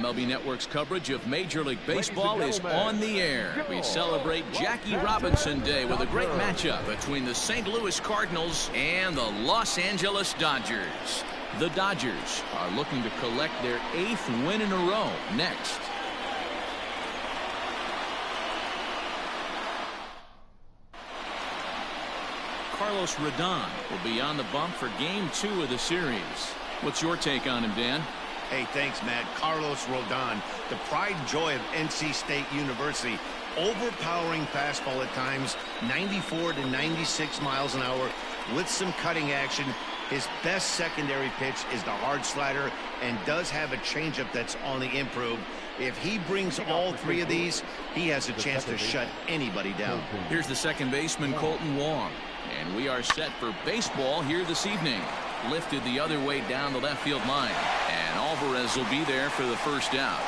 MLB Network's coverage of Major League Baseball is on the air. We celebrate Jackie Robinson Day with a great matchup between the St. Louis Cardinals and the Los Angeles Dodgers. The Dodgers are looking to collect their 8th win in a row next. Carlos Rodon will be on the bump for Game 2 of the series. What's your take on him, Dan? Hey, thanks, Matt. Carlos Rodon, the pride and joy of NC State University. Overpowering fastball at times, 94 to 96 miles an hour with some cutting action. His best secondary pitch is the hard slider and does have a changeup that's on the improve. If he brings all 3 of these, he has a chance to shut anybody down. Here's the second baseman, Colton Wong. And we are set for baseball here this evening. Lifted the other way down the left field line. And Alvarez will be there for the first out.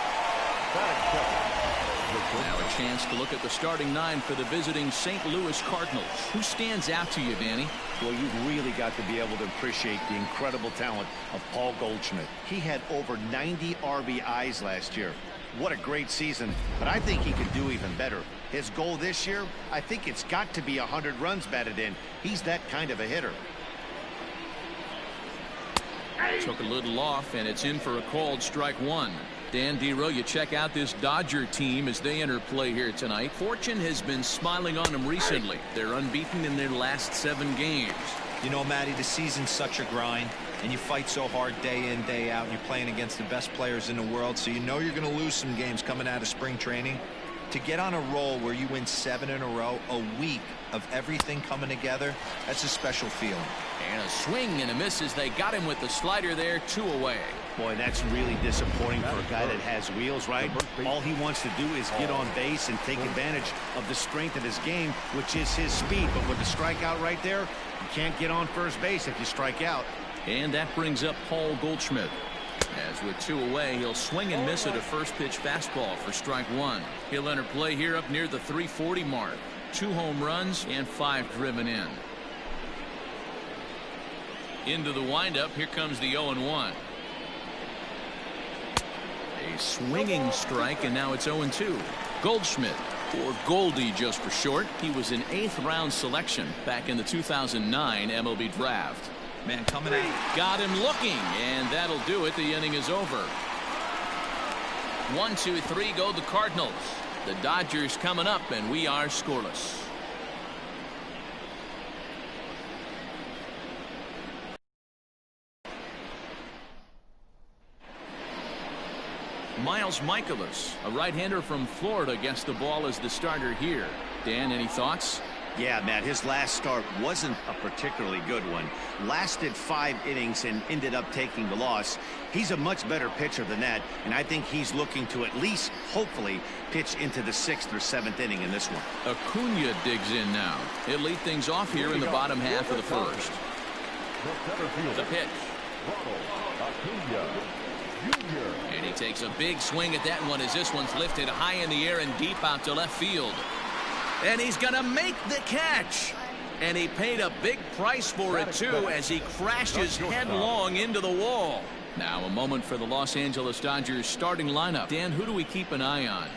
Now a chance to look at the starting 9 for the visiting St. Louis Cardinals. Who stands out to you, Danny? Well, you've really got to be able to appreciate the incredible talent of Paul Goldschmidt. He had over 90 RBIs last year. What a great season, but I think he could do even better. His goal this year, I think it's got to be 100 runs batted in. He's that kind of a hitter. Took a little off, and it's in for a called strike 1. Dan Dero, you check out this Dodger team as they enter play here tonight. Fortune has been smiling on them recently. They're unbeaten in their last 7 games. You know, Matty, the season's such a grind, and you fight so hard day in, day out, and you're playing against the best players in the world, so you know you're going to lose some games coming out of spring training. To get on a roll where you win 7 in a row, a week of everything coming together, that's a special feeling. And a swing and a miss as they got him with the slider there, 2 away. Boy, that's really disappointing for a guy that has wheels, right? All he wants to do is get on base and take advantage of the strength of his game, which is his speed. But with the strikeout right there, you can't get on first base if you strike out. And that brings up Paul Goldschmidt. As with 2 away, he'll swing and miss at a first pitch fastball for strike 1. He'll enter play here up near the 340 mark. 2 home runs and 5 driven in. Into the windup, here comes the 0-1. A swinging strike, and now it's 0-2. Goldschmidt, or Goldie just for short. He was an 8th round selection back in the 2009 MLB draft. Man, coming out. Got him looking, and that'll do it. The inning is over. 1, 2, 3 go the Cardinals. The Dodgers coming up, and we are scoreless. Miles Michaelis, a right-hander from Florida, gets the ball as the starter here. Dan, any thoughts? Yeah, Matt, his last start wasn't a particularly good one. Lasted 5 innings and ended up taking the loss. He's a much better pitcher than that, and I think he's looking to at least, hopefully, pitch into the 6th or 7th inning in this one. Acuna digs in now. He'll lead things off here in the bottom half of the first. The pitch. And he takes a big swing at that one as this one's lifted high in the air and deep out to left field. And he's going to make the catch. And he paid a big price for it, too, as he crashes headlong into the wall. Now a moment for the Los Angeles Dodgers starting lineup. Dan, who do we keep an eye on?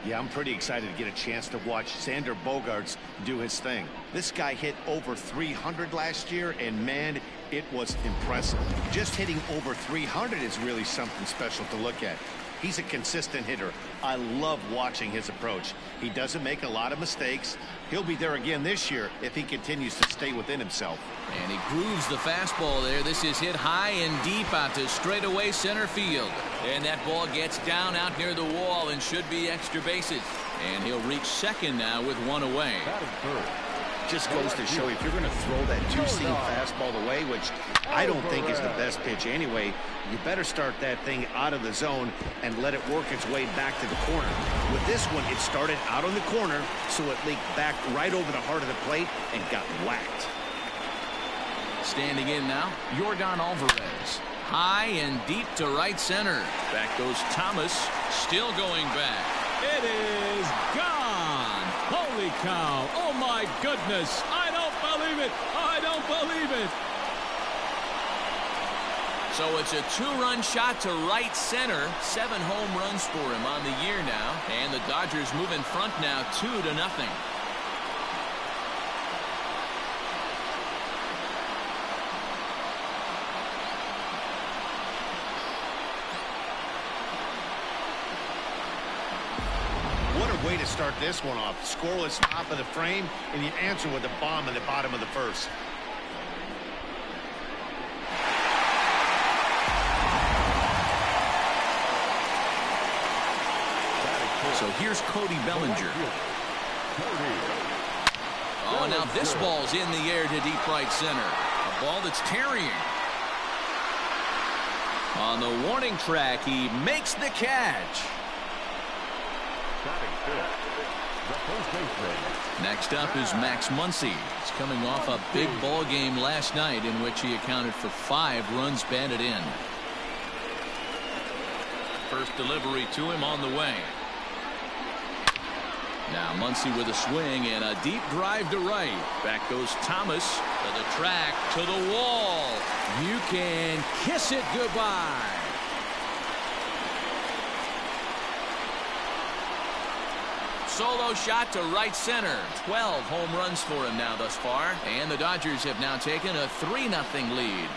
Yeah, I'm pretty excited to get a chance to watch Xander Bogaerts do his thing. This guy hit over 300 last year, and man, it was impressive. Just hitting over 300 is really something special to look at. He's a consistent hitter. I love watching his approach. He doesn't make a lot of mistakes. He'll be there again this year if he continues to stay within himself. And he grooves the fastball there. This is hit high and deep out to straightaway center field. And that ball gets down out near the wall and should be extra bases. And he'll reach second now with 1 away. Just goes to show you, if you're going to throw that 2-seam fastball away, which I don't think is the best pitch anyway, you better start that thing out of the zone and let it work its way back to the corner. With this one, it started out on the corner, so it leaked back right over the heart of the plate and got whacked. Standing in now, Yordan Alvarez. High and deep to right center. Back goes Thomas, still going back. It is gone. Holy cow. Oh, my goodness. I don't believe it. I don't believe it. So it's a 2-run shot to right center. 7 home runs for him on the year now. And the Dodgers move in front now 2-0. What a way to start this one off. Scoreless top of the frame, and you answer with a bomb in the bottom of the first. So here's Cody Bellinger. Oh, now this ball's in the air to deep right center. A ball that's tarrying. On the warning track, he makes the catch. Next up is Max Muncy. He's coming off a big ball game last night in which he accounted for 5 runs batted in. First delivery to him on the way. Now Muncy with a swing and a deep drive to right. Back goes Thomas to the track, to the wall. You can kiss it goodbye. Solo shot to right center. 12 home runs for him now thus far. And the Dodgers have now taken a 3-0 lead.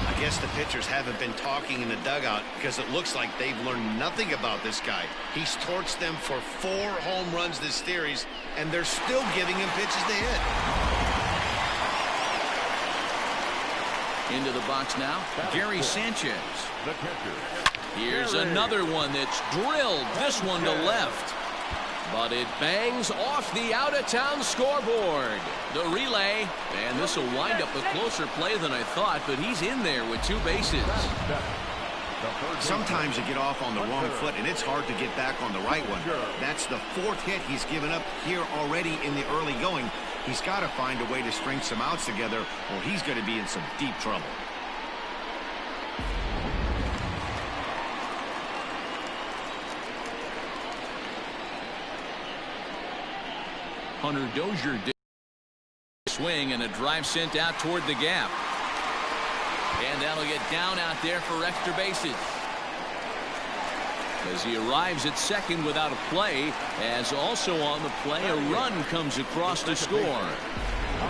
I guess the pitchers haven't been talking in the dugout because it looks like they've learned nothing about this guy. He's torched them for 4 home runs this series, and they're still giving him pitches to hit. Into the box now, Gary Sanchez. Here's another one that's drilled. This one to left. But it bangs off the out-of-town scoreboard. The relay, and this will wind up a closer play than I thought, but he's in there with 2 bases. Sometimes you get off on the wrong foot, and it's hard to get back on the right one. That's the 4th hit he's given up here already in the early going. He's got to find a way to string some outs together, or he's going to be in some deep trouble. Hunter Dozier did swing and a drive sent out toward the gap. And that'll get down out there for extra bases. As he arrives at second without a play, as also on the play, a run comes across to score.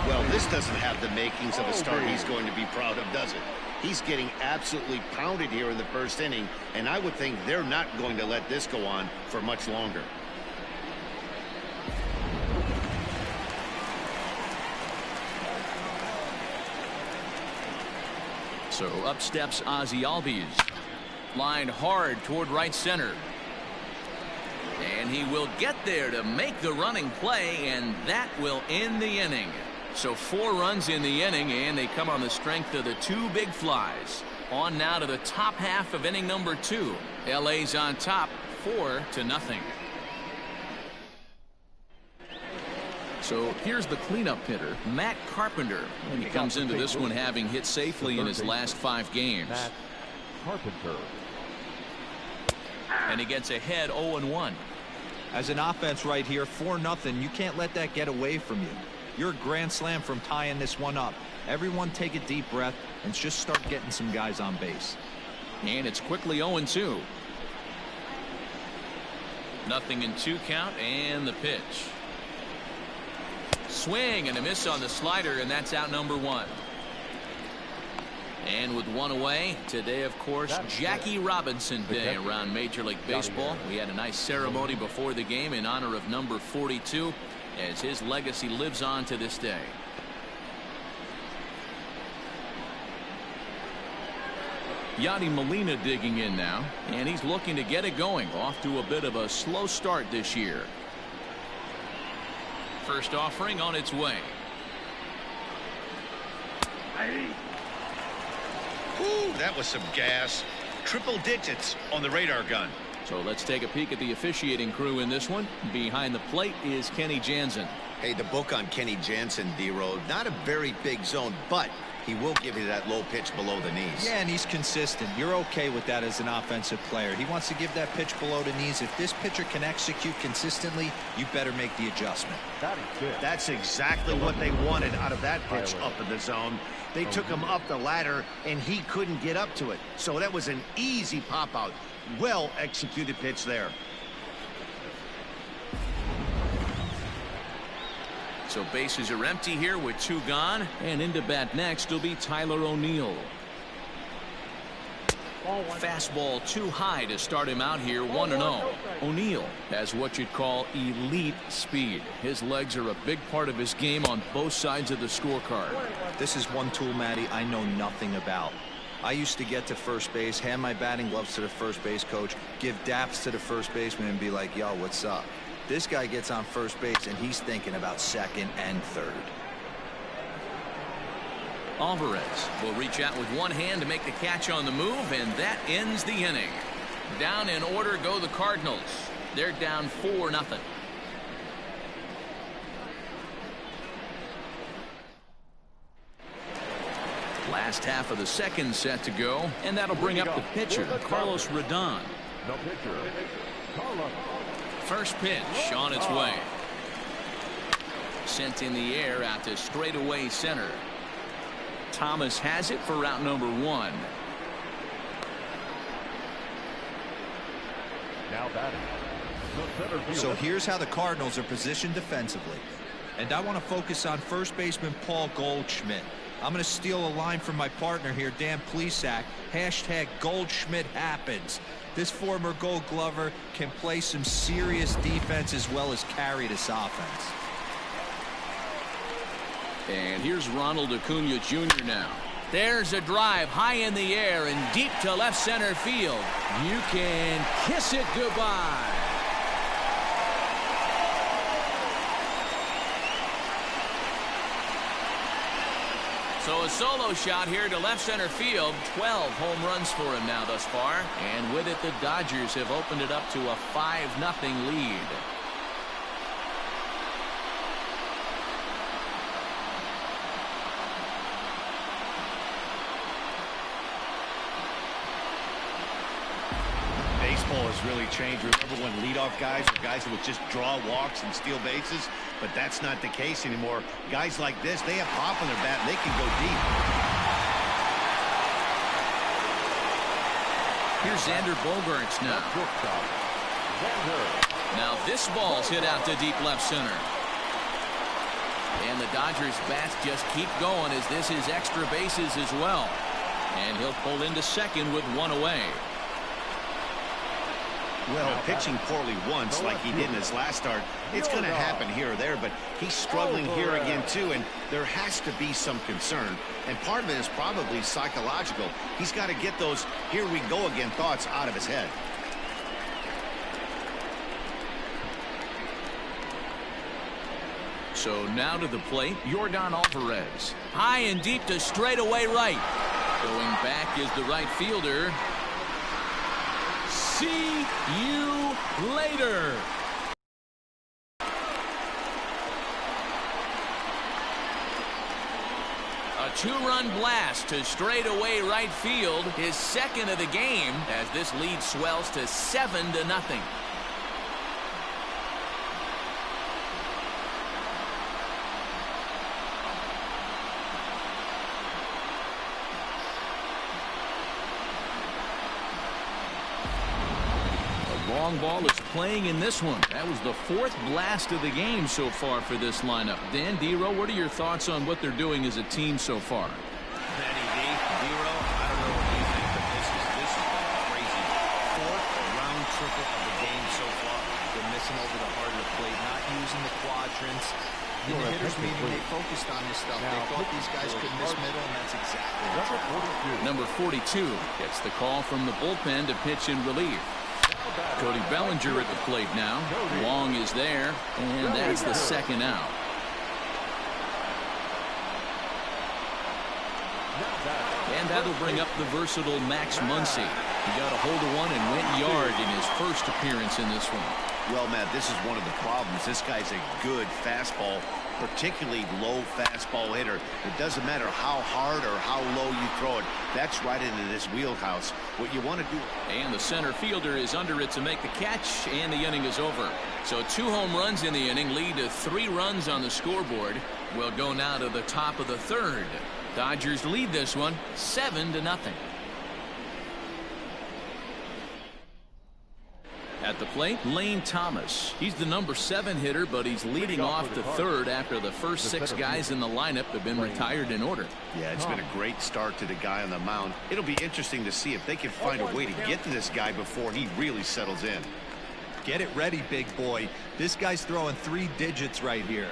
Well, this doesn't have the makings of a start he's going to be proud of, does it? He's getting absolutely pounded here in the first inning, and I would think they're not going to let this go on for much longer. So up steps Ozzie Albies. Lined hard toward right center. And he will get there to make the running play, and that will end the inning. So 4 runs in the inning, and they come on the strength of the 2 big flies. On now to the top half of inning number 2. LA's on top 4-0. So here's the cleanup hitter, Matt Carpenter. And he comes into this one having hit safely in his last 5 games. Matt Carpenter. And he gets ahead 0-1. As an offense right here, 4-0, you can't let that get away from you. You're a grand slam from tying this one up. Everyone take a deep breath and just start getting some guys on base. And it's quickly 0-2. 0-2 count, and the pitch. Swing and a miss on the slider, and that's out number 1. And with 1 away, today, of course, Jackie Robinson Day around Major League Baseball. We had a nice ceremony before the game in honor of number 42, as his legacy lives on to this day. Yadi Molina digging in now, and he's looking to get it going. Off to a bit of a slow start this year. First offering on its way. Ooh, that was some gas. Triple digits on the radar gun. So let's take a peek at the officiating crew in this one. Behind the plate is Kenny Jansen. Hey, the book on Kenny Jansen, D-Road, not a very big zone, but he will give you that low pitch below the knees. Yeah, and he's consistent. You're okay with that as an offensive player. He wants to give that pitch below the knees. If this pitcher can execute consistently, you better make the adjustment. That's exactly what they wanted out of that pitch up in the zone. They took him up the ladder, and he couldn't get up to it. So that was an easy pop-out. Well executed pitch there. So bases are empty here with 2 gone. And into bat next will be Tyler O'Neill. Fastball too high to start him out here, 1-0. O'Neill has what you'd call elite speed. His legs are a big part of his game on both sides of the scorecard. This is one tool, Matty, I know nothing about. I used to get to first base, hand my batting gloves to the first base coach, give daps to the first baseman, and be like, yo, what's up? This guy gets on first base, and he's thinking about second and third. Alvarez will reach out with one hand to make the catch on the move, and that ends the inning. Down in order go the Cardinals. They're down 4-0. Last half of the second set to go, and that'll bring up the pitcher, Carlos Rodon. No pitcher. Carlos. First pitch on its way. Sent in the air out to straightaway center. Thomas has it for route number 1. Now batting. So here's how the Cardinals are positioned defensively. And I want to focus on first baseman Paul Goldschmidt. I'm going to steal a line from my partner here, Dan Plesac. Hashtag Goldschmidt happens. This former Gold Glover can play some serious defense as well as carry this offense. And here's Ronald Acuna Jr. now. There's a drive high in the air and deep to left center field. You can kiss it goodbye. So a solo shot here to left center field. 12 home runs for him now thus far. And with it, the Dodgers have opened it up to a 5-0 lead. Baseball has really changed. Remember when leadoff guys were guys who would just draw walks and steal bases? But that's not the case anymore. Guys like this, they have pop in their bat and they can go deep. Here's Xander Bogaerts now. Now this ball's hit out to deep left center. And the Dodgers bats just keep going as this is extra bases as well. And he'll pull into second with 1 away. Well, pitching poorly once like he did in his last start, it's going to happen here or there, but he's struggling here again too, and there has to be some concern. And part of it is probably psychological. He's got to get those here we go again thoughts out of his head. So now to the plate, Yordan Alvarez. High and deep to straightaway right. Going back is the right fielder. See you later. A 2-run blast to straightaway right field, his second of the game, as this lead swells to 7-0. Long ball is playing in this one. That was the 4th blast of the game so far for this lineup. Dan, D-Row, what are your thoughts on what they're doing as a team so far? Matty D, D-Row, I don't know what you think, but this has been crazy. 4th round triple of the game so far. They're missing over the heart of the plate, not using the quadrants. In the hitters meeting, they focused on this stuff. They thought these guys could miss middle, and that's exactly what Number 42 gets the call from the bullpen to pitch in relief. Cody Bellinger at the plate now. Long is there, and that's the 2nd out. And that'll bring up the versatile Max Muncy. He got a hold of one and went yard in his first appearance in this one. Well, Matt, this is one of the problems. This guy's a good fastball, particularly low fastball hitter. It doesn't matter how hard or how low you throw it. That's right into this wheelhouse. What you want to do. And the center fielder is under it to make the catch, and the inning is over. So 2 home runs in the inning lead to 3 runs on the scoreboard. We'll go now to the top of the 3rd. Dodgers lead this one 7-0. At the plate, Lane Thomas. He's the number 7 hitter, but he's leading off the 3rd after the first 6 guys in the lineup have been retired in order. Yeah, it's been a great start to the guy on the mound. It'll be interesting to see if they can find a way to get to this guy before he really settles in. Get it ready, big boy. This guy's throwing 3 digits right here.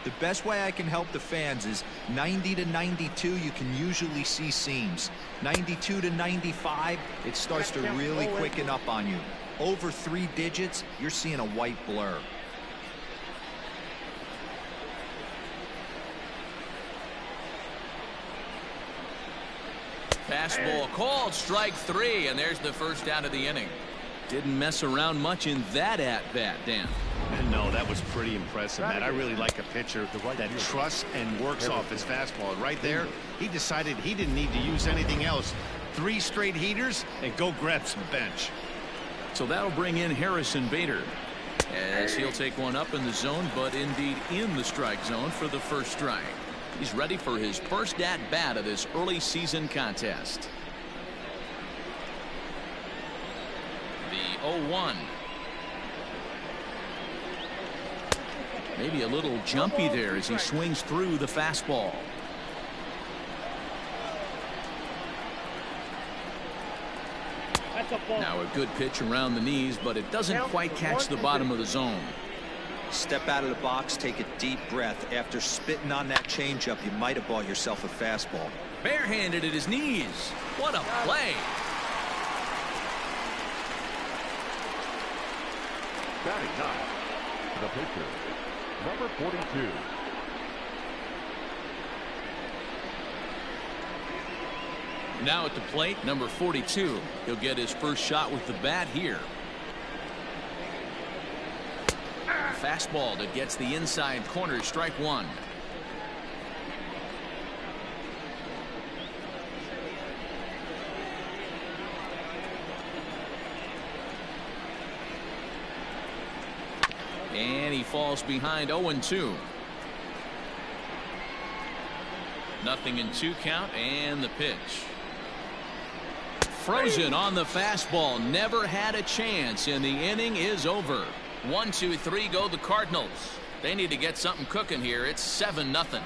The best way I can help the fans is 90 to 92. You can usually see seams. 92 to 95, it starts to really quicken up on you. Over 3 digits, you're seeing a white blur. Fastball called, strike 3, and there's the first out of the inning. Didn't mess around much in that at-bat, Dan. No, that was pretty impressive, Matt. I really like a pitcher that trusts and works off his fastball. Right there, he decided he didn't need to use anything else. 3 straight heaters and go grab some bench. So that'll bring in Harrison Bader, as he'll take one up in the zone, but indeed in the strike zone for the first strike. He's ready for his first at-bat of this early season contest. The 0-1. Maybe a little jumpy there as he swings through the fastball. Now a good pitch around the knees, but it doesn't quite catch the bottom of the zone. Step out of the box, take a deep breath. After spitting on that changeup, you might have bought yourself a fastball. Barehanded at his knees. What a play. Batting ninth, the pitcher, number 42. Now at the plate, number 42. He'll get his first shot with the bat here. Fastball that gets the inside corner, strike 1. And he falls behind 0-2. Nothing in 2 count, and the pitch. Frozen on the fastball. Never had a chance, and the inning is over. 1, 2, 3 go the Cardinals. They need to get something cooking here. It's 7-0.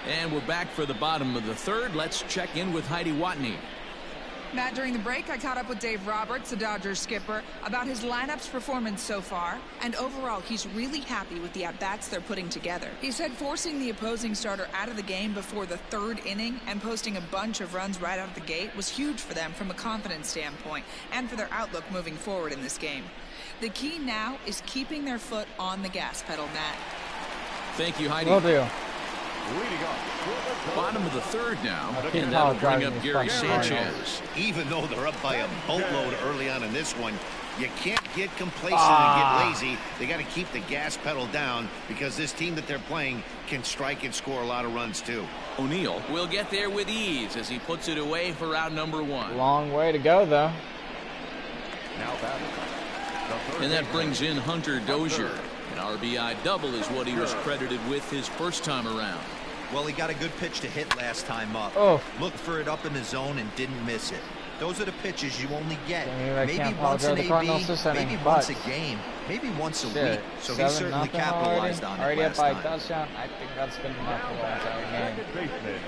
And we're back for the bottom of the 3rd. Let's check in with Heidi Watney. Matt, during the break, I caught up with Dave Roberts, the Dodgers skipper, about his lineup's performance so far, and overall, he's really happy with the at-bats they're putting together. He said forcing the opposing starter out of the game before the 3rd inning and posting a bunch of runs right out of the gate was huge for them from a confidence standpoint and for their outlook moving forward in this game. The key now is keeping their foot on the gas pedal, Matt. Thank you, Heidi. Will do. Bottom of the 3rd now, and that'll bring up Gary Sanchez. Even though they're up by a boatload early on in this one, you can't get complacent and get lazy. They got to keep the gas pedal down because this team that they're playing can strike and score a lot of runs too. O'Neill will get there with ease as he puts it away for out number 1. Long way to go, though. Now batting. And that brings in Hunter Dozier. An RBI double is what he was credited with his first time around. Well, he got a good pitch to hit last time up. Looked for it up in the zone and didn't miss it. Those are the pitches you only get. Maybe once an AB, maybe once a game, maybe once a week. So he certainly capitalized on it last time. Touchdown. I think that's been enough for the entire game. Baseman,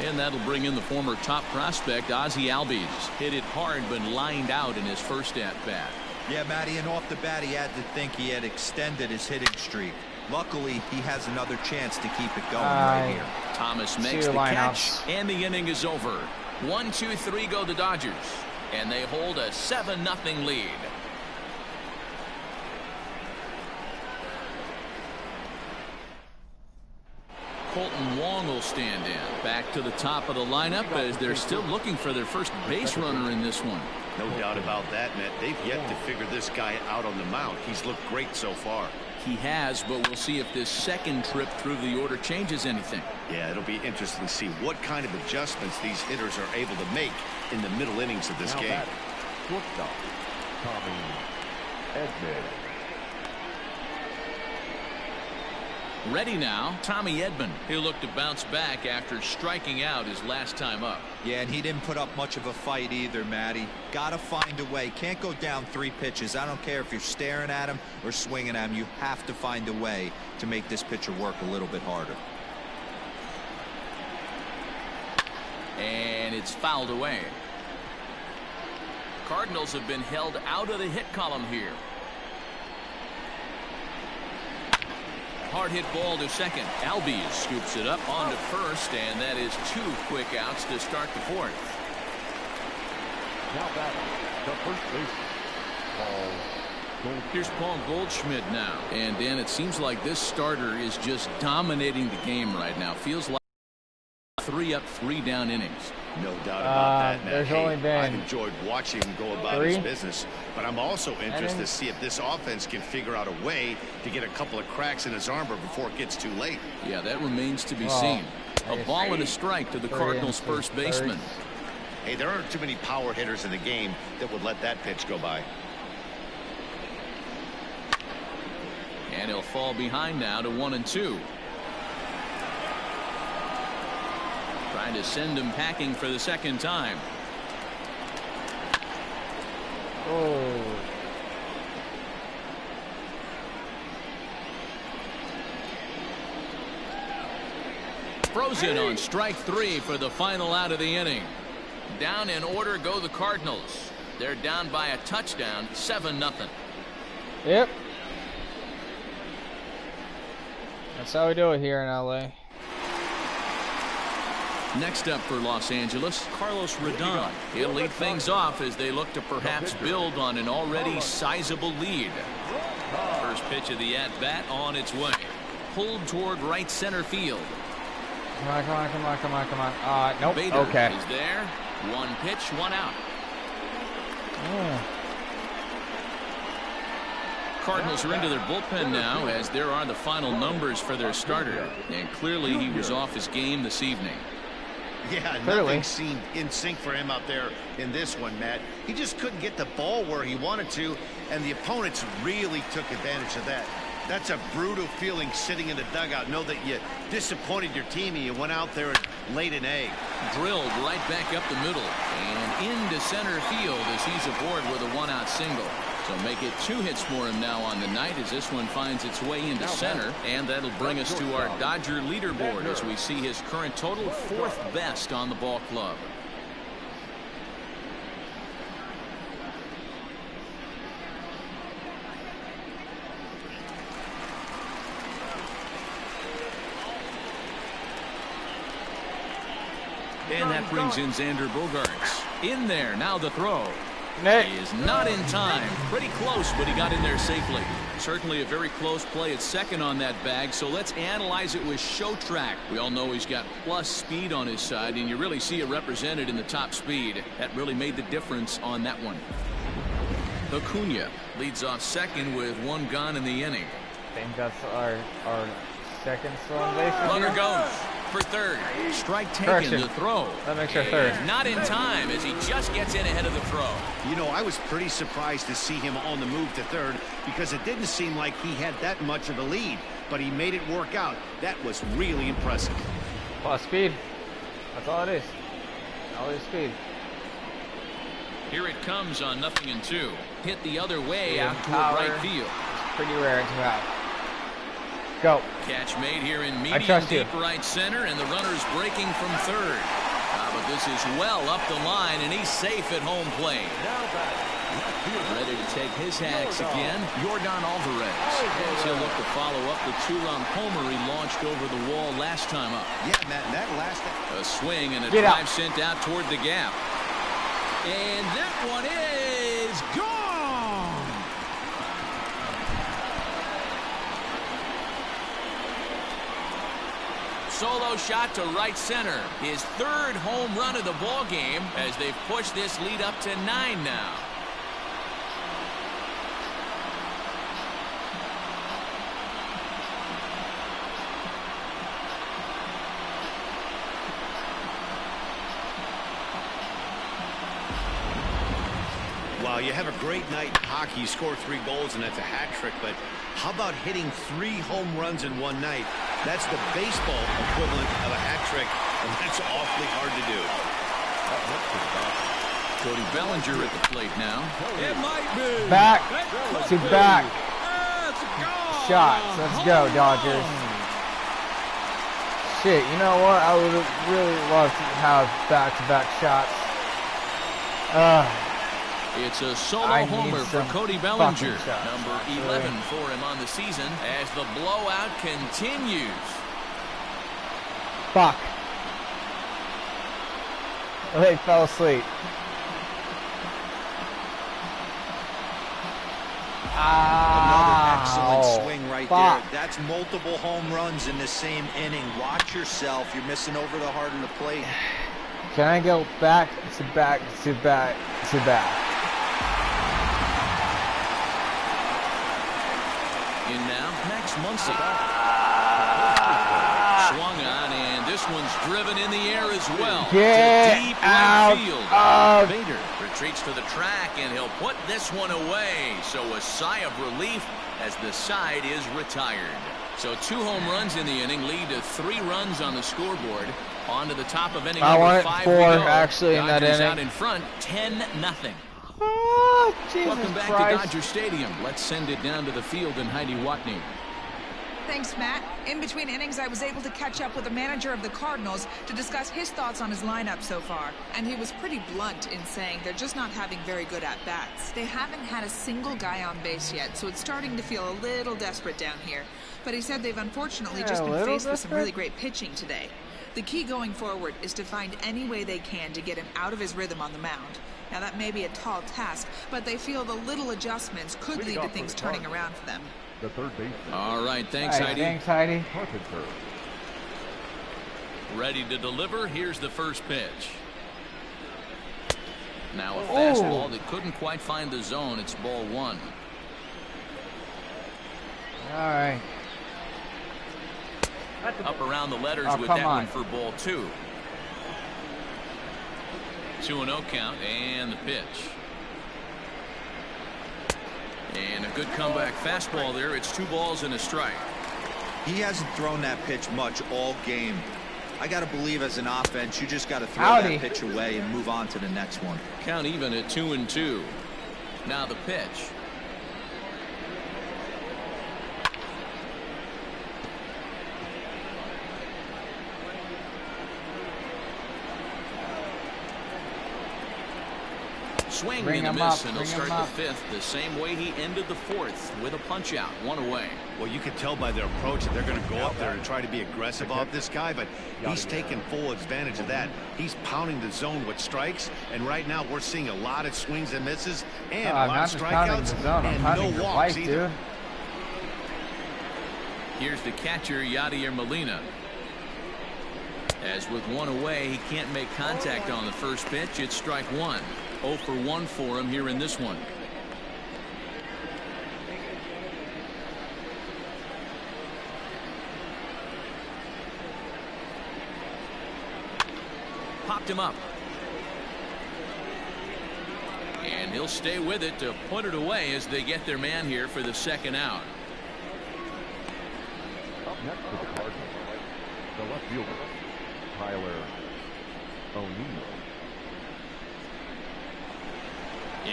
And that'll bring in the former top prospect, Ozzie Albies. Hit it hard, but lined out in his first at-bat. Yeah, Matty, and off the bat, he had to think he had extended his hitting streak. Luckily, he has another chance to keep it going right here. Thomas makes the catch, and the inning is over. 1, 2, 3 go the Dodgers, and they hold a 7-0 lead. Colton Wong will stand in. Back to the top of the lineup as they're still looking for their first base runner in this one. No doubt about that, Matt. They've yet to figure this guy out on the mound. He's looked great so far. He has, but we'll see if this second trip through the order changes anything. Yeah, it'll be interesting to see what kind of adjustments these hitters are able to make in the middle innings of this game. Shortstop, Tommy Edman. Ready now, Tommy Edman. He'll look to bounce back after striking out his last time up. Yeah, and he didn't put up much of a fight either, Matty. Got to find a way. Can't go down 3 pitches. I don't care if you're staring at him or swinging at him. You have to find a way to make this pitcher work a little bit harder. And it's fouled away. Cardinals have been held out of the hit column here. Hard hit ball to second. Albies scoops it up onto first, and that is 2 quick outs to start the 4th. Now batting, the first baseman, Paul Goldschmidt. Here's Paul Goldschmidt now. And Dan, it seems like this starter is just dominating the game right now. Feels like 3 up, 3 down innings. No doubt about that, Matt. There's only been I've enjoyed watching him go about his business, but I'm also interested to see if this offense can figure out a way to get a couple of cracks in his armor before it gets too late. Yeah, that remains to be seen. A ball and a strike to the Cardinals' first baseman. Hey, there aren't too many power hitters in the game that would let that pitch go by. And he'll fall behind now to 1-2. Trying to send him packing for the second time. Oh. Frozen on strike 3 for the final out of the inning. Down in order go the Cardinals. They're down by a touchdown, 7-0. Yep. That's how we do it here in LA. Next up for Los Angeles, Carlos Rodon. He'll lead things off as they look to perhaps build on an already sizable lead. First pitch of the at-bat on its way. Pulled toward right center field. Come on, come on, come on, come on, come on. Nope. Bader Okay. is there. 1 pitch, 1 out. Yeah. Cardinals are into their bullpen now as there are the final numbers for their starter. And clearly he was off his game this evening. Yeah, Clearly. nothing seemed in sync for him out there in this one, Matt. He just couldn't get the ball where he wanted to, and the opponents really took advantage of that. That's a brutal feeling sitting in the dugout. Know that you disappointed your team and you went out there and laid an egg. Drilled right back up the middle and into center field as he's aboard with a 1-out single. So make it 2 hits for him now on the night as this one finds its way into center. And that'll bring us to our Dodger leaderboard as we see his current total 4th best on the ball club. And that brings in Xander Bogaerts. In there, now the throw. He is not in time. Pretty close, but he got in there safely. Certainly a very close play at second on that bag, so let's analyze it with show track. We all know he's got plus speed on his side, and you really see it represented in the top speed. That really made the difference on that one. Acuna leads off second with 1 gone in the inning. I think that's our second stolen base. Runner goes for third. Strike taken. Correction. The throw. That makes our third. Not in time as he just gets in ahead of the throw. You know, I was pretty surprised to see him on the move to third because it didn't seem like he had that much of a lead, but he made it work out. That was really impressive. Plus speed. That's all it is. Always speed. Here it comes on 0-2. Hit the other way Yeah, out toward power. right field. It's pretty rare to have. Go. Catch made here in medium trust you. deep right center, and the runner's breaking from third. But this is well up the line, and he's safe at home plate. Ready to take his hacks again, Yordan Alvarez. As he'll look to follow up the 2-run homer he launched over the wall last time up. Yeah, Matt, that last... A swing and a Get drive out. sent out toward the gap. And that one is gone! solo shot to right center. His third home run of the ball game as they've pushed this lead up to 9 now. Wow, you have a great night in hockey. You score 3 goals, and that's a hat trick. But how about hitting 3 home runs in one night? That's the baseball equivalent of a hat trick, and that's awfully hard to do. Cody Bellinger at the plate now. It might be. Back It to could be. back. It's gone. Shots. Let's go, Dodgers. Shit, you know what? I would have really loved to have back-to-back shots. It's a solo I need homer for some Cody Bellinger, fucking shots, number actually. 11 for him on the season as the blowout continues. Fuck. Oh, they fell asleep. Another excellent swing right fuck. there. That's multiple home runs in the same inning. Watch yourself. You're missing over the heart of the plate. Can I go back to back to back to back? In now, Max Muncy. Swung on, and this one's driven in the air as well. Get to deep out right field. of- Bader retreats to the track, and he'll put this one away. So a sigh of relief as the side is retired. So 2 home runs in the inning lead to 3 runs on the scoreboard. On to the top of inning I number wanted 5 4 we go. actually in that Dodgers inning. out in front, 10-0. Oh, Jesus Welcome back Christ. to Dodger Stadium. Let's send it down to the field and Heidi Watney. Thanks, Matt. In between innings, I was able to catch up with the manager of the Cardinals to discuss his thoughts on his lineup so far. And he was pretty blunt in saying they're just not having very good at-bats. They haven't had a single guy on base yet, so it's starting to feel a little desperate down here. But he said they've unfortunately just been faced with some really great pitching today. The key going forward is to find any way they can to get him out of his rhythm on the mound. Now, that may be a tall task, but they feel the little adjustments could lead to things turning around for them. The third baseman. All right, thanks, Hey, Heidi. thanks, Heidi. Carpenter. Ready to deliver. Here's the first pitch. Now a Oh. fastball that couldn't quite find the zone. It's ball 1. All right. Up around the letters Oh, with come that on. one for ball 2. 2-0 count and the pitch. And a good comeback fastball there. It's 2 balls and a strike. He hasn't thrown that pitch much all game. I got to believe as an offense, you just got to throw Howdy. that pitch away and move on to the next one. Count even at 2-2. Now the pitch. Swing Bring and a him miss, up, and he'll bring him start up. the 5th the same way he ended the 4th with a punch out, 1 away. Well, you can tell by their approach that they're going to go up there and try to be aggressive off this guy, but he's taking full advantage of that. He's pounding the zone with strikes, and right now we're seeing a lot of swings and misses and a I'm lot not of just pounding strikeouts the zone. I'm and pounding no the walks life, either. dude. Here's the catcher, Yadier Molina. As with 1 away, he can't make contact on the first pitch. It's strike 1. 0 for 1 for him here in this one. Popped him up. And he'll stay with it to put it away as they get their man here for the 2nd out. Up next for the Cardinals, the left fielder, Tyler O'Neill.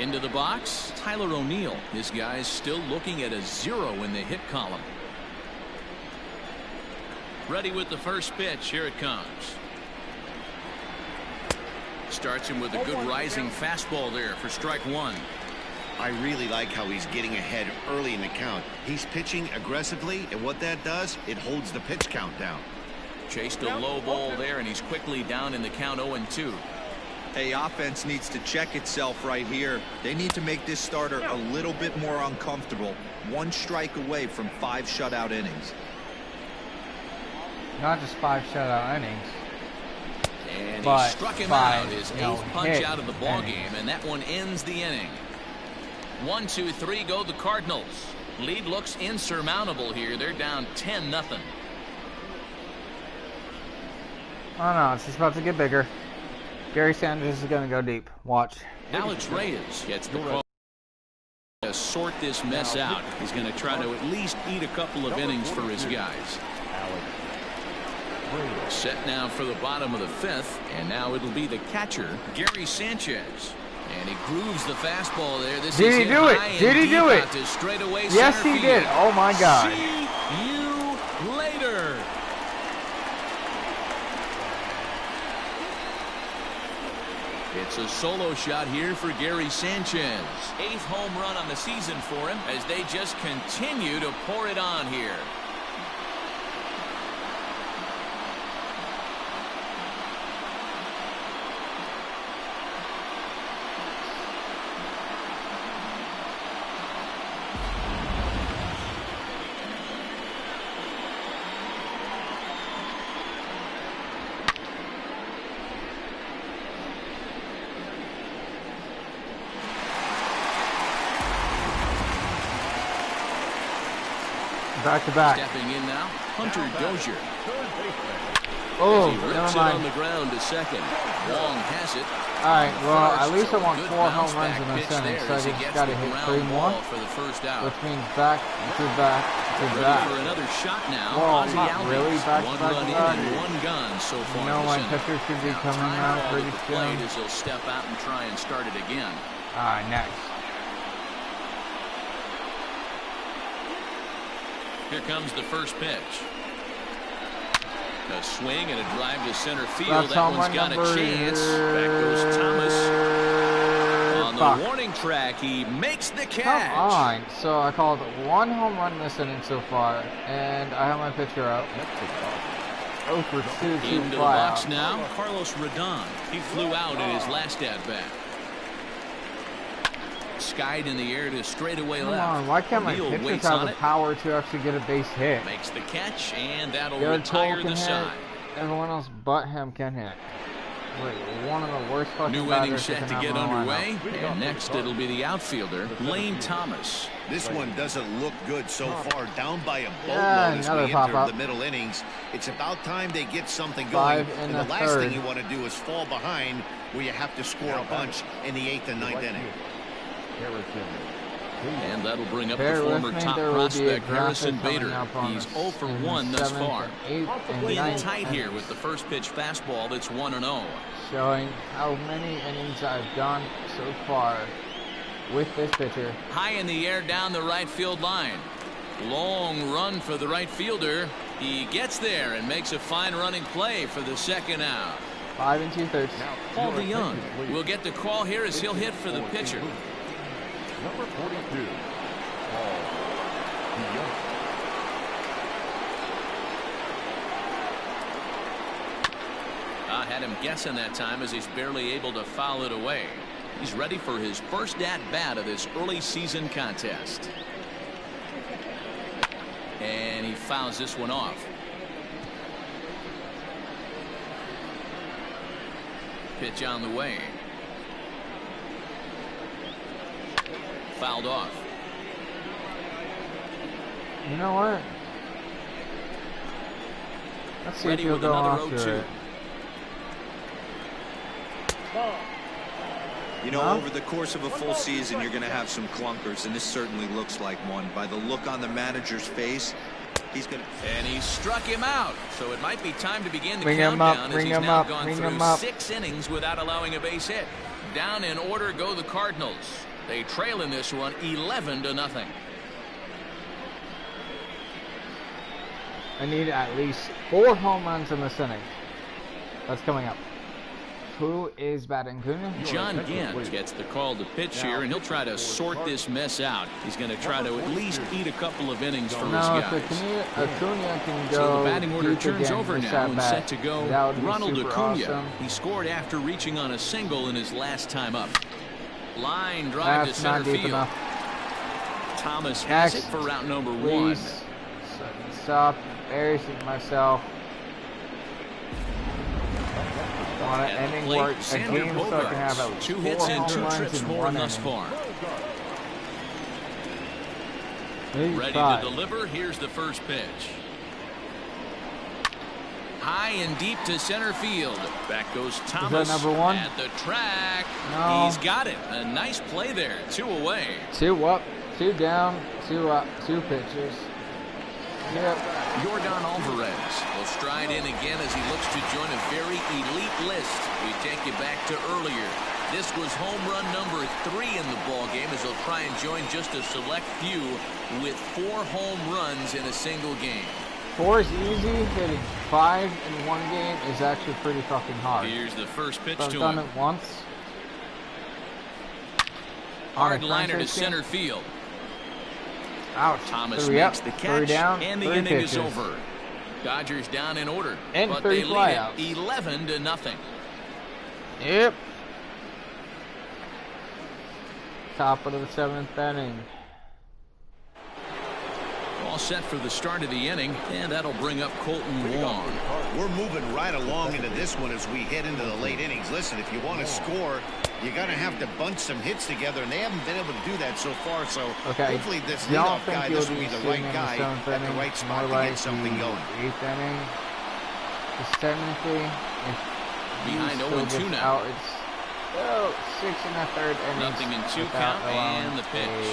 Into the box, Tyler O'Neill. This guy's still looking at a 0 in the hit column. Ready with the first pitch. Here it comes. Starts him with a good rising fastball there for strike 1. I really like how he's getting ahead early in the count. He's pitching aggressively, and what that does, it holds the pitch count down. Chased a low ball there, and he's quickly down in the count 0-2. Hey, offense needs to check itself right here. They need to make this starter a little bit more uncomfortable. 1 strike away from 5 shutout innings. not just 5 shutout innings. And but he struck him 5, out, his you know, 8th punch hit out of the ball innings. game, and that one ends the inning. 1, 2, 3 go the Cardinals. Lead looks insurmountable here. They're down 10-0. Oh no, it's just about to get bigger. Gary Sanders is gonna go deep. Watch. Alex Reyes gets the call to sort this mess out. He's going to try to at least eat a couple of innings for his guys. Set now for the bottom of the 5th, and now it'll be the catcher, Gary Sanchez. And he grooves the fastball there. This Did is he hit do it? high and Did he deep do it? out to straightaway Yes, center he did. field. Oh my God. See you later. It's a solo shot here for Gary Sanchez. 8th home run on the season for him as they just continue to pour it on here. Back to back. Stepping in now, Hunter Dozier. Oh, He rips never it on mind. the ground to second. Wong has it. Alright, well, at least I So a want good 4 home bounce runs back in this pitch inning, there so I as he just gets gotta the hit ground 3 more, ball for the first out. which means back to back to Ready back. for another shot now. Well, Ozzie not Albies. really back to 1 back run to in back. and 1 gone so far. You know in my this inning. pitcher should be Now, coming time out ball pretty at the plate soon. as he'll step out and try and start it again. Alright, next. Here comes the first pitch. A swing and a drive to center field. That's That home one's run got a number chance. Back goes Thomas. On the Fuck. warning track, he makes the Come catch. on. So I called 1 home run this inning so far, and I have my pitcher out. 0 for 2, 2 Into the fly box out. now, Carlos Rodon. He flew out in his last at-bat. Skied in the air to straightaway Come left. on, why can't my Neal pitchers waits have on the it. power to actually get a base hit? Makes the catch, and that'll Garrett Cole retire can the hit. side. Everyone else but him can hit. Wait, one of the worst fucking New batters inning set that to can get have my underway, lineup. and next it'll be the outfielder, Lane Thomas. This one doesn't look good so far. Down by a boatload Yeah, as another we pop enter up. the middle innings. It's about time they get something going. 5 in And the the last third. thing you want to do is fall behind where you have to score a bunch in the 8th and 9th inning. And that'll bring up Bear the with former me, top there will be a prospect Harrison graphic coming Bader. up on He's us 0 for in 1 thus 7th far. and 8th and Playing 9th tight here innings, with the first pitch fastball that's 1-0. showing how many innings I've gone so far with this pitcher. High in the air down the right field line. Long run for the right fielder. He gets there and makes a fine running play for the second out. 5 2/3. Paul DeYoung will get the call here as he'll hit for the pitcher. Number 42, Paul DeYoung. I had him guessing that time as he's barely able to foul it away. He's ready for his first at-bat of this early season contest. And he fouls this one off. Pitch on the way. Fouled off. You know what? Let's see Ready if he'll with go another after 0-2. it. You know, Huh? over the course of a full season, you're going to have some clunkers, and this certainly looks like one. By the look on the manager's face, he's going to... And he struck him out. So it might be time to begin the Bring him countdown up, as bring he's him now up, gone bring through him up. 6 innings without allowing a base hit. Down in order go the Cardinals. They trail in this one 11-0. I need at least 4 home runs in this inning. That's coming up. Who is batting? Cunha? John Gant gets the call to pitch here, and he'll try to sort this mess out. He's going to try to at least eat a couple of innings for his No, guys. if Acuna can go So the batting order deep turns again over this now and at-bat, set to go that would be Ronald super Acuna. awesome. He scored after reaching on a single in his last time up. Line drive That's to not center deep field. enough. Thomas has Next, it for route number 1. Please stop embarrassing myself. On an At the inning plate, work, a Sander game so I can have at Bogarts. least 2 4 hits and 2 home runs trips in more 1 thus inning. far. Maybe Ready 5. to deliver. Here's the first pitch. High and deep to center field. Back goes Thomas number 1? at the track. No. He's got it. A nice play there. 2 away. 2 up, 2 down, 2 up, 2 pitches. Yep. Jordan Alvarez will stride in again as he looks to join a very elite list. We take you back to earlier. This was home run number 3 in the ball game as he'll try and join just a select few with 4 home runs in a single game. 4 is easy. Hitting 5 in 1 game is actually pretty fucking hard. Here's the first pitch I've to done him. it once. Hard liner to center field. Ouch. Thomas 3 makes up, the 3 catch, down, and the 3 inning pitches. is over. Dodgers down in order, And but 3 they lead flyouts. it 11-0. Yep. Top of the 7th inning. All set for the start of the inning, and that'll bring up Colton Wong. We're moving right along into this one as we head into the late innings. Listen, if you want to score, you got to have to bunch some hits together, and they haven't been able to do that so far. So hopefully this leadoff guy, this will be the right guy at the right spot to get something going. 8th inning. Just technically, if Behind he's 0-2 still just now. out, it's 6 1/3 innings. Nothing in 2 without count, allowing and the pitch.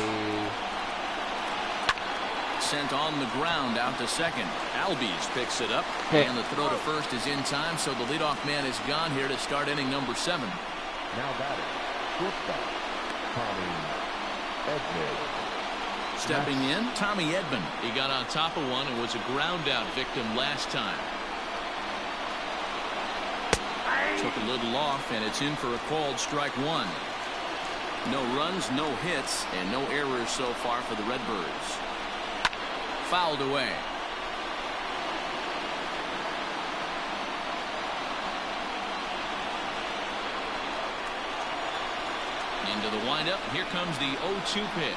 Sent on the ground out to second. Albies picks it up, Hit. and the throw to first is in time, so the leadoff man is gone here to start inning number 7. Now batting, shortstop, Tommy Edman. Stepping in, Tommy Edman. He got on top of one and was a ground out victim last time. Took a little off, and it's in for a called strike 1. No runs, no hits, and no errors so far for the Redbirds. Fouled away. Into the windup. Here comes the 0-2 pitch.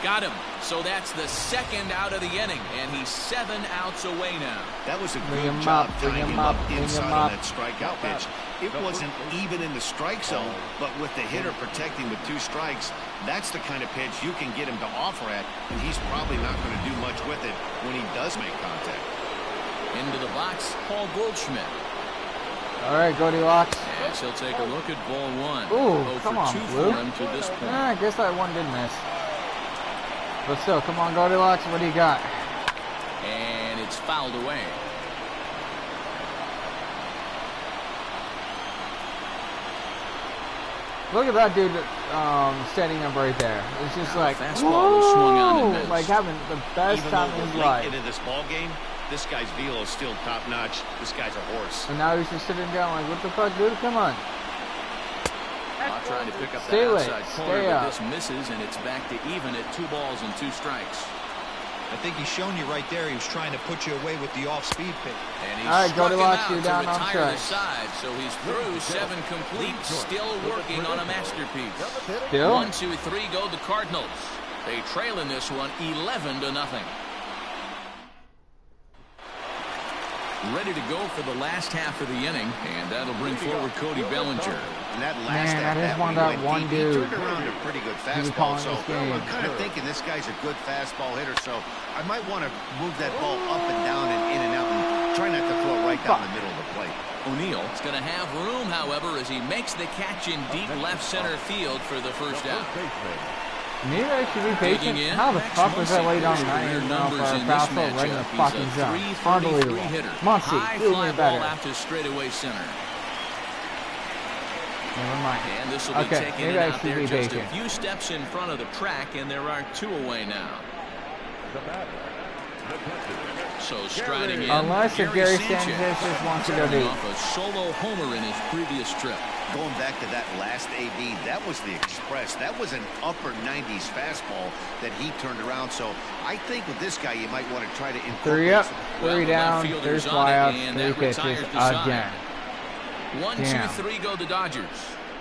Got him. So that's the 2nd out of the inning, and he's 7 outs away now. That was a Bring good him job up, tying bring him him up, up bring him inside up. on that strikeout pitch. It wasn't even in the strike zone, but with the hitter protecting with 2 strikes, that's the kind of pitch you can get him to offer at, and he's probably not going to do much with it when he does make contact. Into the box, Paul Goldschmidt. All right, Goldilocks. As he'll take a look at ball 1. Ooh, 0 come for on, 2 Blue. for him to this point. I guess that one did miss. But still, come on, Goldilocks. What do you got? And it's fouled away. Look at that dude standing up right there. It's just like, Fastball was swung on and missed. like having the best Even time though in his we're life. late into this ball game, this guy's velo is still top-notch. This guy's a horse. And now he's just sitting down like, what the fuck, dude? Come on. Not trying to pick up Stay that late. outside Stay corner, but up. this misses, and it's back to even at 2 balls and 2 strikes. I think he's shown you right there. He was trying to put you away with the off-speed pitch. And he All right, struck him Goldilocks, out you're to down on retire the strikes. side. So he's through 7 complete, still working on a masterpiece. Still? 1, 2, 3 go the Cardinals. They trail in this one 11-0. Ready to go for the last half of the inning, and that'll bring forward Cody Bellinger. And that last Man, I just at-bat want when he that went one deep, he dude turned around a pretty good to be fastball. calling So this game. I'm kind of thinking this guy's a good fastball hitter. So I might want to move that ball up and down and in and out and try not to throw it right down the middle of the plate. O'Neill is going to have room, however, as he makes the catch in deep left center field for the first out. Maybe I should be Digging patient. in, How the Max fuck was that Muncy laid on career 90 now for numbers a in this fastball right in the matchup. fucking He's a zone? 333 Unbelievable. hitter. Muncy, High do fly me ball better. out to straightaway center. Never mind. And this will be Okay, taken maybe in I out should there be just patient. a few steps in front of the track, and there are 2 away now. The batter, the catcher, So striding in, Unless if Gary Sanchez, Sanchez just wants to go coming deep. off a solo homer in his previous trip. Going back to that last AB, that was the express. That was an upper 90s fastball that he turned around. So I think with this guy, you might want to try to incorporate. 3 up, Well, 3 the down, left fielder's 3 on it, flyouts, and 3 that pitches retires the side. again. 1, 2, Damn. 3 go the Dodgers,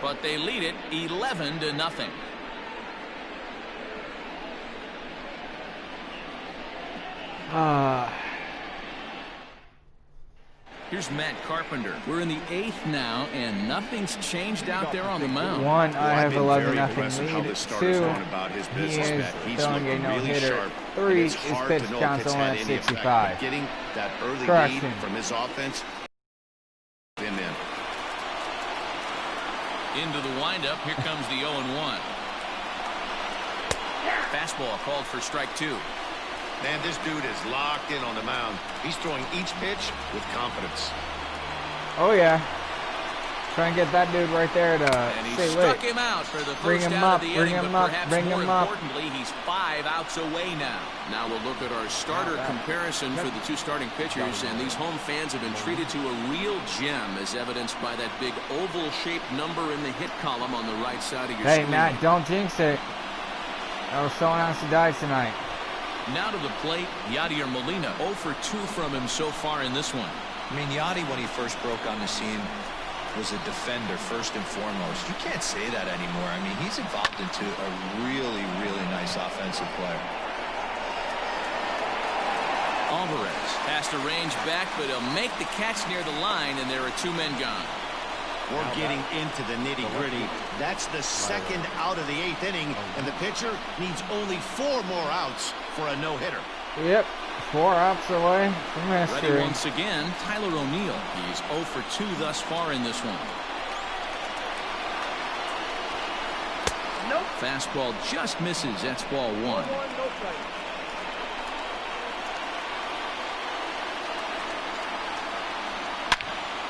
but they lead it 11-0. Here's Matt Carpenter. We're in the 8th now, and nothing's changed out there on the mound. One, I have 11-0 lead. This starter's 2, going about his he business, is Matt. He's throwing a looking really no-hitter. sharp. 3 It's is hard pitch to know if count it's only had at any effect, 65. but getting that early Correction. lead from his offense, him in. Into the windup. Here comes the 0-1. Fastball called for strike 2. Man, this dude is locked in on the mound. He's throwing each pitch with confidence. Oh, yeah. Try and get that dude right there to And he stay struck lit. him out for the Bring first him out up, of the bring inning, him but up, perhaps bring more him up. importantly, he's 5 outs away now. Now we'll look at our starter comparison for the two starting pitchers, and these home fans have been treated to a real gem, as evidenced by that big oval-shaped number in the hit column on the right side of your Hey, screen. Matt, don't jinx it. That was someone else who died tonight. Now to the plate, Yadier Molina. 0 for 2 from him so far in this one. I mean, Yachty, when he first broke on the scene, was a defender first and foremost. You can't say that anymore. I mean, he's evolved into a really, really nice offensive player. Alvarez has to range back, but he'll make the catch near the line, and there are 2 men gone. We're getting into the nitty-gritty. That's the second out of the 8th inning, and the pitcher needs only 4 more outs for a no-hitter. Yep, 4 outs away from Ready history. once again, Tyler O'Neill. He's 0 for 2 thus far in this one. Nope. Fastball just misses. That's ball 1.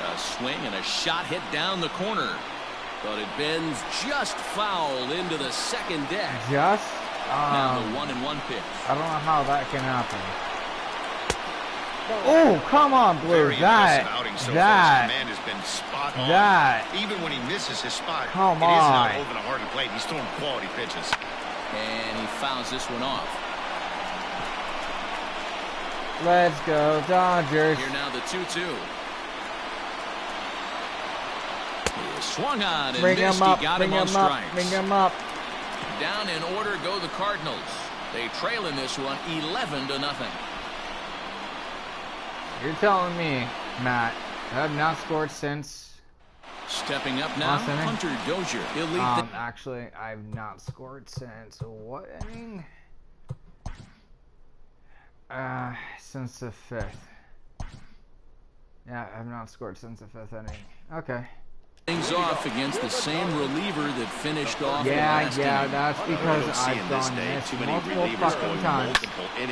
A swing and a shot hit down the corner. But it bends just foul into the second deck. Just? Now the 1-1 pitch. I don't know how that can happen. Oh, come on, Blue. Very impressive outing so far. His command has been spot on. Even when he misses his spot, Come it isn't on. out over the heart of the plate. He's throwing quality pitches. And he fouls this one off. Let's go, Dodgers. Here now the 2-2. He swung on and Bring missed. him up, He got bring him on him up, strikes. bring him up. Down in order go the Cardinals. They trail in this one 11-0. You're telling me, Matt, I have not scored since. Stepping up now, Last inning. Hunter Dozier. He'll lead Actually, I've not scored since what inning? Since the 5th. Yeah, I've not scored since the 5th inning. Okay. things off against the same reliever that finished off Yeah, the last inning. that's because I've gone missed multiple fucking times.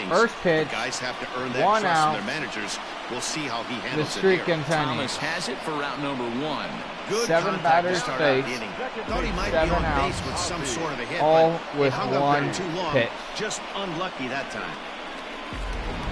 First pitch, guys have to earn that 1 trust out. from their managers. We'll see how he The handles streak it here. continues. Thomas has it for route number 1. Good 7 contact batters to start out the faced, inning. Thought he might 7 be on outs, base with some sort of a hit, all but with it hung up 1 there too long. pitch. Just unlucky that time.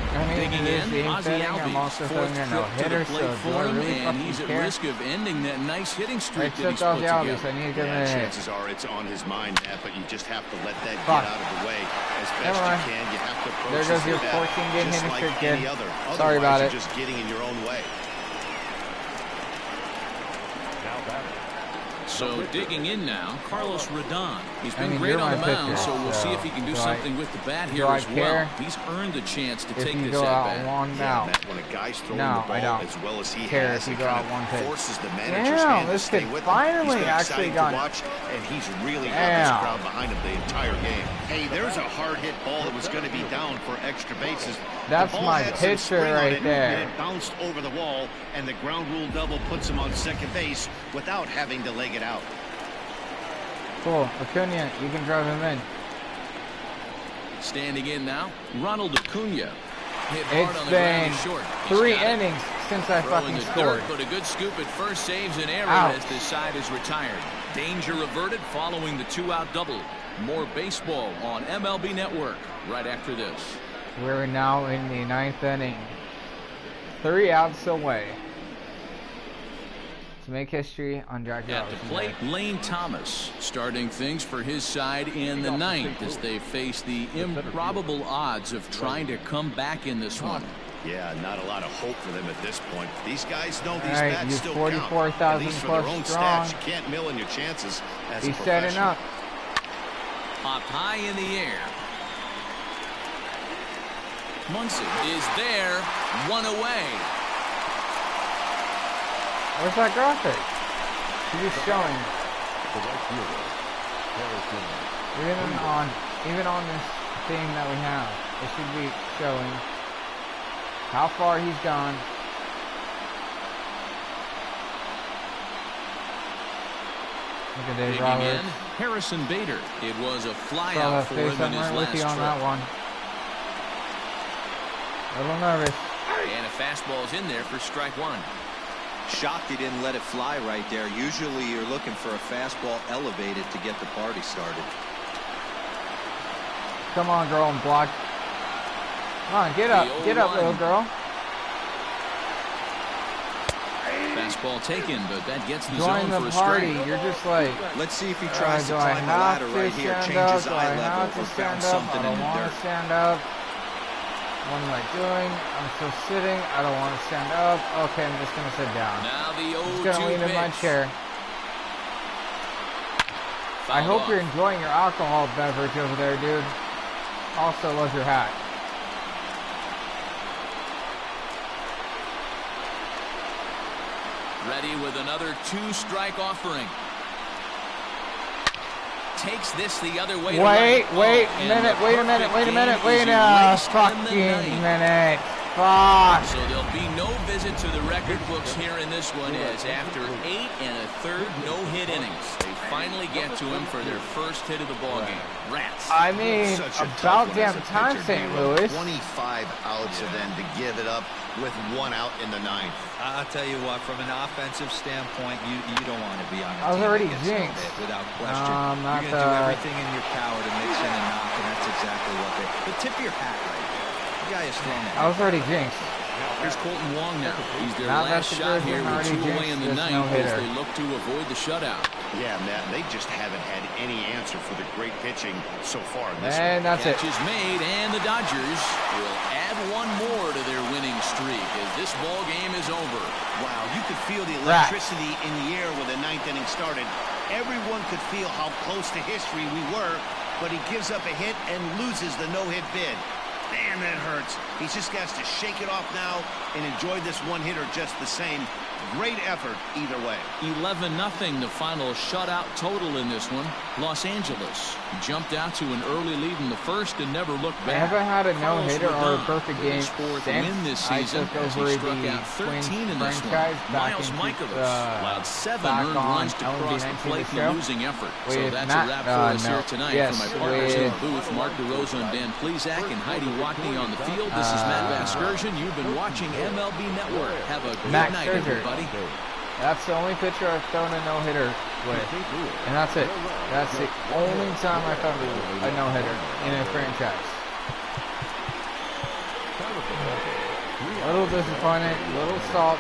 I mean, Digging it is the in, 8th Ozzie inning. I'm Albies, also fourth throwing a trip to the no-hitter, so plate do for I him, really and fucking he's at care? risk of ending that nice hitting streak that he's Except put Ozzie Albies, together. I need to give him Yeah, a hit. chances are it's on his mind, Matt, but you just have to let that Fuck. get out of the way as Never best mind. you can. You have to approach There this goes your with that, 14-game just hitting like streak, kid. any other. Sorry about Otherwise, it. you're just getting in your own way. So digging in now, Carlos Rodon. He's been mean, great you're on the my mound, pitcher, so we'll see so if he can do do I- something with the bat do here I as well. care He's earned the chance to If take you this go at out bat. one Yeah, now. Matt, when a guy's throwing No, the I ball don't as well as he care has, if you it go kind out of one pitch. forces the manager's Damn, hand to this stay kid with him. finally He's been actually exciting got to it. watch, and he's really got this Damn. crowd behind him the entire game. Hey, there's a hard hit ball that was going to be down for extra bases. That's The ball my had some pitcher spring on right it, there. And it bounced over the wall, and the ground rule double puts him on second base without having to leg it out. Cool. Acuna, you can drive him in. Standing in now, Ronald Acuna. Hit hard It's on the ground been and short. He's 3 got it. innings since I Throwing fucking the scored. dirt, but a good scoop at first saves an error Ouch. as this side is retired. Danger averted following the 2-out double. More baseball on MLB Network right after this. We're now in the 9th inning. 3 outs away to make history on Jackie At the Robinson plate, Day. Lane Thomas starting things for his side in the 9th as they face the improbable odds of trying to come back in this one. Yeah, not a lot of hope for them at this point. These guys know these Alright, bats you still count. 44,000 At least for their plus own strong. stats, you can't mill in your chances as a He's setting professional. up. Popped high in the air. Munson is there, 1 away. Where's that graphic? She's just showing. The right fielder, Harrison. Even on this thing that we have, it should be showing how far he's gone. Look at Dave Roberts. Harrison Bader. It was a fly Saw out that for face. him in I'm his right with you last on that trip. one. A little nervous. And a fastball's in there for strike one. Shocked he didn't let it fly right there. Usually you're looking for a fastball elevated to get the party started. Come on, girl, and block. Come on, get up, little girl. Fastball taken, but that gets the Join zone the for a party. strike. You're just like. Let's see if he tries to do I climb the have ladder to right here, stand change up? his Do I eye have level, to or stand found up? something I in don't the want dirt. to stand up. What am I doing? I'm still sitting. I don't want to stand up. Okay, I'm just gonna sit down. Now the I'm 0-2 just gonna lean in my pitch. chair. I Fouled hope off. you're enjoying your alcohol beverage over there, dude. Also, love your hat. Ready with another 2-strike offering. Takes this the other way. Wait a minute, wait a minute. wait a fucking minute. Fuck. So there'll be no visit to the record books here in this one, as after 8 1/3 no-hit innings, they finally get to him for their first hit of the ballgame. Rats. I mean, Such a tough about one damn as a time, pitcher, St. D-Roll. Louis. 25 outs and then to give it up with 1 out in the 9th. I'll tell you what, from an offensive standpoint, you don't want to be on a I was team already that gets no jinxed. hit, without question. Not You're going to do everything in your power to mix in a knock, and that's exactly what they... But tip your hat right there. The guy is throwing it. I was already jinxed. Here's Colton Wong now. He's their Not last shot Messenger, here with already 2 away in the jinxed this 9th as no-hitter. they look to avoid the shutout. Yeah, Matt, they just haven't had any answer for the great pitching so far in this one. And that's it. Catch is made, and the Dodgers will add one more to their winning streak as this ball game is over. Wow, you could feel the Rats. electricity in the air when the 9th inning started. Everyone could feel how close to history we were, but he gives up a hit and loses the no-hit bid. Man, that hurts. He just has to shake it off now and enjoy this one-hitter just the same. Great effort either way. 11-0 the final shutout total in this one. Los Angeles jumped out to an early lead in the first and never looked I back. haven't had a no-hitter or a Carlos perfect Rodon game with his fourth win this since I season took as he over struck the out 13 Twins in this one. franchise back Miles in Michaelis allowed 7 back earned on runs to cross the LB19 plate in show a losing effort. So with that's Matt, a wrap for us no. here tonight. Yes, For my partners in the with booth, Mark DeRosa and Dan Plesac and Heidi Watney on the field, this is Matt Vasgersian. You've been watching MLB Network. Have a good Max night, Scherzer. everybody. That's the only pitcher I've thrown a no-hitter with. And that's it. That's the only time I thrown a no-hitter in a franchise. A little disappointed, little salt.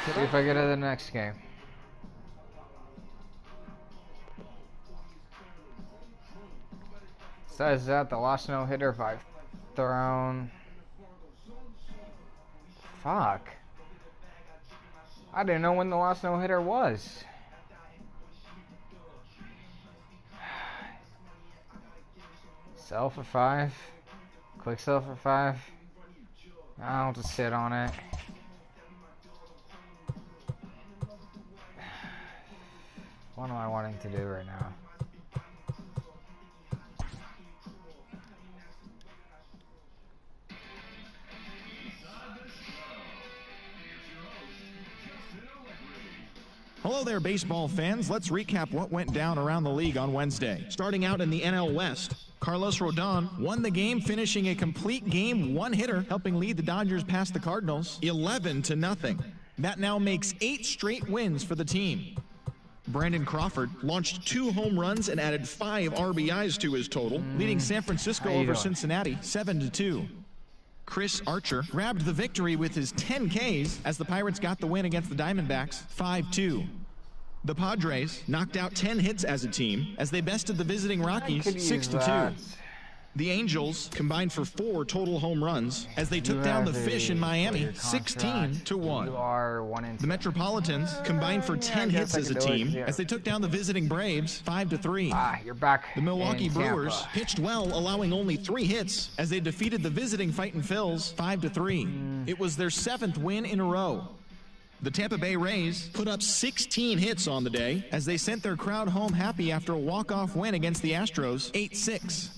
See if I get to the next game. Besides that, the last no-hitter I've thrown... Fuck. I didn't know when the last no-hitter was. Sell for 5. Quick sell for 5. I'll just sit on it. What am I wanting to do right now? Hello there, baseball fans. Let's recap what went down around the league on Wednesday. Starting out in the NL West, Carlos Rodon won the game, finishing a complete game one-hitter, helping lead the Dodgers past the Cardinals 11-0. That now makes 8 straight wins for the team. Brandon Crawford launched 2 home runs and added 5 RBIs to his total, leading San Francisco over Cincinnati 7-2. Chris Archer grabbed the victory with his 10 Ks as the Pirates got the win against the Diamondbacks 5-2. The Padres knocked out 10 hits as a team as they bested the visiting Rockies 6-2. The Angels combined for 4 total home runs as they took down the Fish in Miami 16-1. The Metropolitans combined for 10 hits as a team as they took down the visiting Braves 5-3. You're back. The Milwaukee in Brewers Tampa. pitched well, allowing only 3 hits as they defeated the visiting Fightin' Phils 5-3. It was their 7th win in a row. The Tampa Bay Rays put up 16 hits on the day as they sent their crowd home happy after a walk-off win against the Astros 8-6.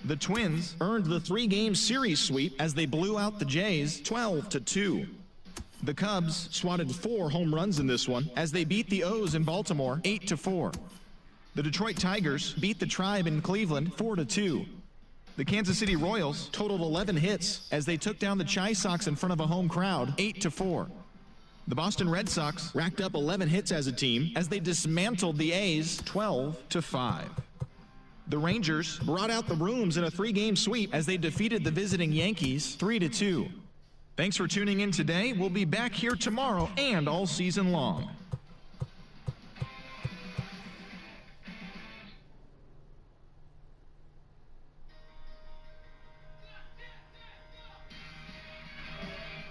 The Twins earned the 3-game series sweep as they blew out the Jays 12-2. The Cubs swatted 4 home runs in this one as they beat the O's in Baltimore 8-4. The Detroit Tigers beat the Tribe in Cleveland 4-2. The Kansas City Royals totaled 11 hits as they took down the Chi Sox in front of a home crowd 8-4. The Boston Red Sox racked up 11 hits as a team as they dismantled the A's 12-5. The Rangers brought out the rooms in a 3-game sweep as they defeated the visiting Yankees 3-2. Thanks for tuning in today. We'll be back here tomorrow and all season long.